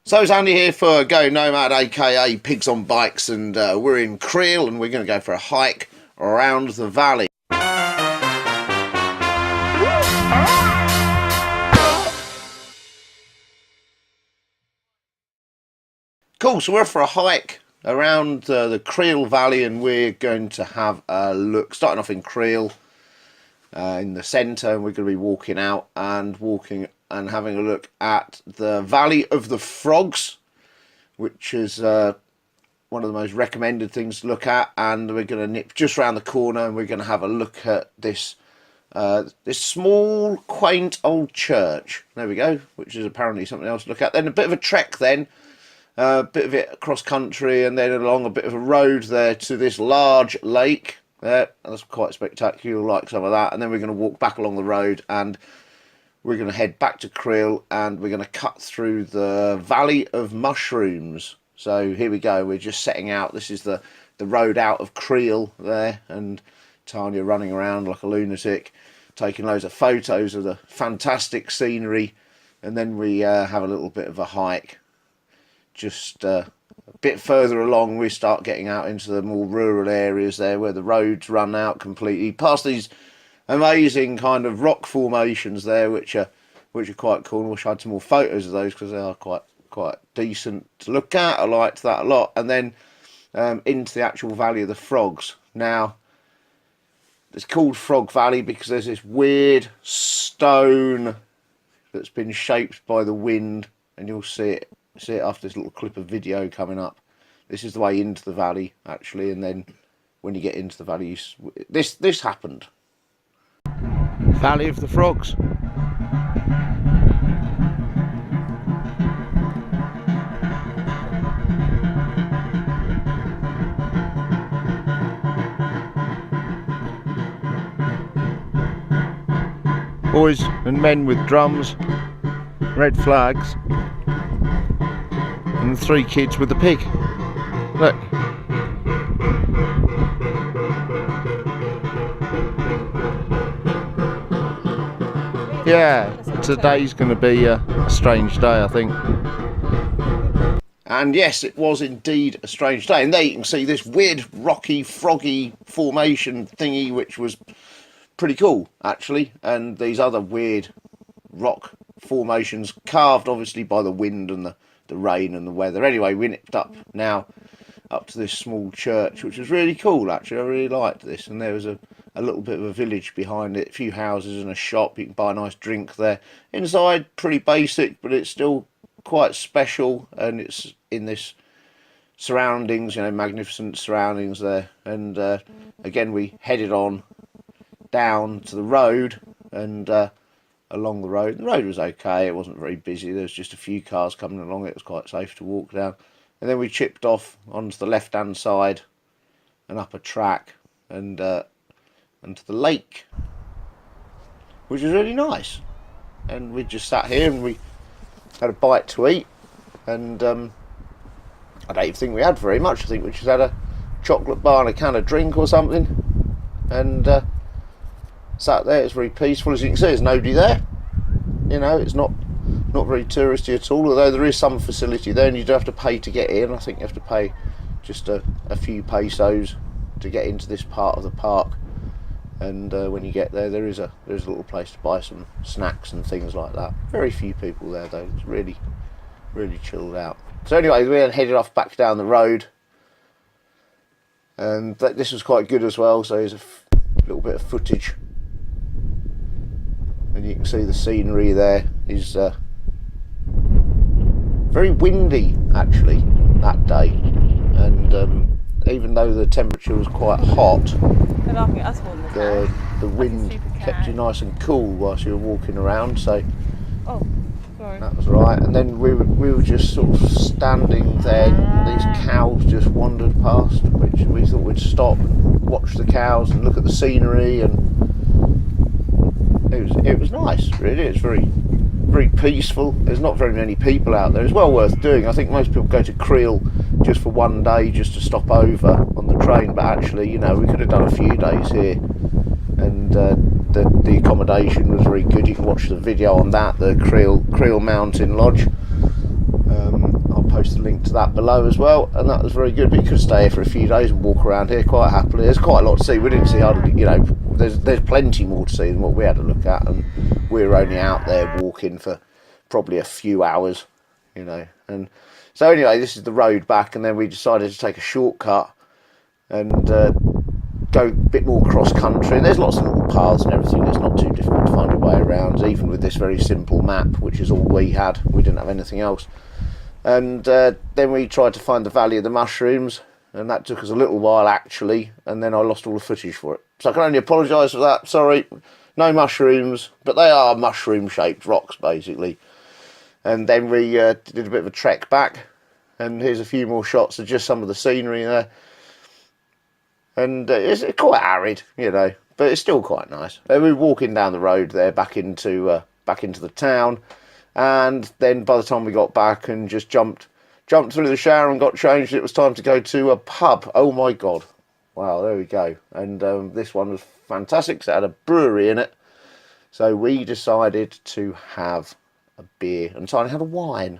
So it's Andy here for Go Nomad, aka Pigs on Bikes, and we're in Creel and we're going to go for a hike around the valley. Cool, so we're for a hike around the Creel Valley, and we're going to have a look, starting off in Creel in the centre, and we're going to be walking out and having a look at the Valley of the Frogs, which is one of the most recommended things to look at. And we're going to nip just around the corner and we're going to have a look at this this small quaint old church. There we go, which is apparently something else to look at. Then a bit of a trek, then a bit of it across country, and then along a bit of a road there to this large lake there. That's quite spectacular. You'll like some of that. And then we're going to walk back along the road and we're going to head back to Creel, and we're going to cut through the Valley of Mushrooms. So here we go, we're just setting out. This is the road out of Creel there, and Tanya running around like a lunatic, taking loads of photos of the fantastic scenery. And then we have a little bit of a hike. Just a bit further along, we start getting out into the more rural areas there, where the roads run out completely, past these amazing kind of rock formations there, which are quite cool. I wish I had some more photos of those, because they are quite decent to look at. I liked that a lot. And then into the actual Valley of the Frogs. Now, it's called Frog Valley because there's this weird stone that's been shaped by the wind, and you'll see it after this little clip of video coming up. This is the way into the valley, actually, and then when you get into the valley, this happened. Valley of the Frogs. Boys and men with drums, red flags, and 3 kids with the pig. Look. Yeah, today's going to be a strange day, I think. And yes, it was indeed a strange day. And there you can see this weird, rocky, froggy formation thingy, which was pretty cool, actually. And these other weird rock formations, carved obviously by the wind and the rain and the weather. Anyway, we nipped up now up to this small church, which was really cool, actually. I really liked this. And there was a little bit of a village behind it, a few houses and a shop. You can buy a nice drink there. Inside, pretty basic, but it's still quite special, and it's in this surroundings, you know, magnificent surroundings there. And again, we headed on down to the road, and along the road. The road was okay, it wasn't very busy. There was just a few cars coming along. It was quite safe to walk down. And then we chipped off onto the left-hand side and up a track and to the lake, which is really nice. And we just sat here and we had a bite to eat, and I don't even think we had very much. I think we just had a chocolate bar and a can of drink or something, and sat there. It's very peaceful. As you can see, there's nobody there. You know, it's not very touristy at all, although there is some facility there, and you do have to pay to get in. I think you have to pay just a few pesos to get into this part of the park. And when you get there, there's a little place to buy some snacks and things like that. Very few people there though. It's really chilled out. So anyway, we then headed off back down the road, and this was quite good as well. So there's a little bit of footage, and you can see the scenery there is very windy actually that day, and even though the temperature was quite hot, the wind kept you nice and cool whilst you were walking around. So that was right. And then we were just sort of standing there, and these cows just wandered past, which we thought we'd stop and watch the cows and look at the scenery, and it was nice, really. It's very peaceful. There's not very many people out there. It's well worth doing. I think most people go to Creel just for one day, just to stop over on the train, but actually, you know, we could have done a few days here. And the accommodation was very good. You can watch the video on that, the Creel Mountain Lodge. post a link to that below as well, and that was very good. We could stay here for a few days and walk around here quite happily. There's quite a lot to see. We didn't see hardly, you know, there's plenty more to see than what we had to look at, and we were only out there walking for probably a few hours, you know. And so anyway, this is the road back, and then we decided to take a shortcut and go a bit more cross country. And there's lots of little paths and everything. It's not too difficult to find a way around, even with this very simple map, which is all we had. We didn't have anything else. And then we tried to find the Valley of the Mushrooms, and that took us a little while actually, and then I lost all the footage for it. So I can only apologise for that. Sorry, no mushrooms, but they are mushroom shaped rocks basically. And then we did a bit of a trek back, and here's a few more shots of just some of the scenery there. And it's quite arid, you know, but it's still quite nice. And we were walking down the road there back into the town, and then by the time we got back and just jumped through the shower and got changed, it was time to go to a pub. Oh my god. Wow, there we go. And this one was fantastic, because it had a brewery in it. So we decided to have a beer, and Tiny had a wine.